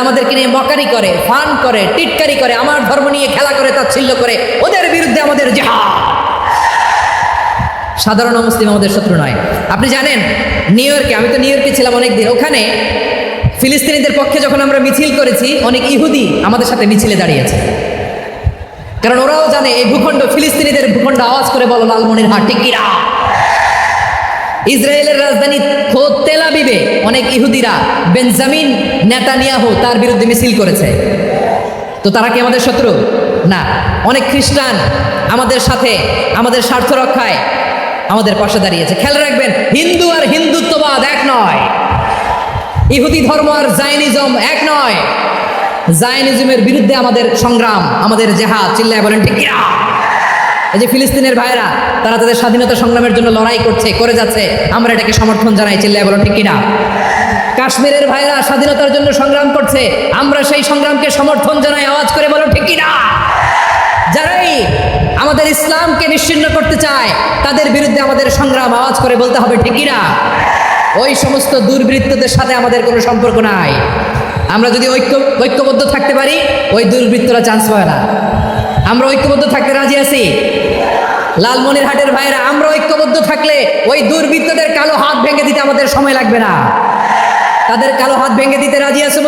আমাদেরকে নিয়ে মকারি করে, ফান করে, টিটকারি করে, আমার ধর্ম নিয়ে খেলা করে, তাচ্ছিল্য করে, ওদের বিরুদ্ধে আমাদের জিহাদ। সাধারণ মুসলিম আমাদের শত্রু নয়। আপনি জানেন নিউ ইয়র্কে, আমি তো নিউ ইয়র্কে ছিলাম অনেকদিন, ওখানে ফিলিস্তিনিদের পক্ষে যখন আমরা মিছিল করেছি, অনেক ইহুদি আমাদের সাথে মিছিলে দাঁড়িয়েছে। কারণ ওরাও জানে এই ভূখণ্ড ফিলিস্তিনিদের ভূখণ্ড। আওয়াজ করে বলো লালমনিরহাট ঠিক কিনা। ইসরায়েলের রাজধানী খোদ তেল আবিবে অনেক ইহুদিরা বেঞ্জামিন নেতানিয়াহু তার বিরুদ্ধে মিছিল করেছে। তো তারা কি আমাদের শত্রু? না। অনেক খ্রিস্টান আমাদের সাথে, আমাদের স্বার্থ রক্ষায় আমাদের পাশে দাঁড়িয়েছে। খেয়াল রাখবেন, হিন্দু আর হিন্দুত্ববাদ এক নয়, ইহুদি ধর্ম আর জায়নিজম এক নয়। জায়নিজমের বিরুদ্ধে আমাদের সংগ্রাম, আমাদের জেহাদ। চিল্লায় বলেন ঠিক কিনা। এই যে ফিলিস্তিনের ভাইরা, তারা তাদের স্বাধীনতা সংগ্রামের জন্য লড়াই করছে, করে যাচ্ছে, আমরা এটাকে সমর্থন জানাই। চিল্লায় বলেন ঠিক কিনা। কাশ্মীরের ভাইরা স্বাধীনতার জন্য সংগ্রাম করছে, আমরা সেই সংগ্রামকে সমর্থন জানাই। আওয়াজ করে বলো ঠিক কিনা। যারাই আমাদের ইসলামকে নিশ্চিহ্ন করতে চায়, তাদের বিরুদ্ধে আমাদের সংগ্রাম। আওয়াজ করে বলতে হবে ঠিক কিনা। ওই সমস্ত দুর্বৃত্তদের সাথে আমাদের কোনো সম্পর্ক নাই। আমরা যদি ঐক্যবদ্ধ থাকতে পারি, ওই দুর্বৃত্তরা চান্স পায় না। আমরা ঐক্যবদ্ধ থাকতে রাজি আছি। লালমনিরহাটের ভাইরা, আমরা ঐক্যবদ্ধ থাকলে ওই দুর্বৃত্তদের কালো হাত ভেঙে দিতে আমাদের সময় লাগবে না। তাদের কালো হাত ভেঙে দিতে রাজি আছে।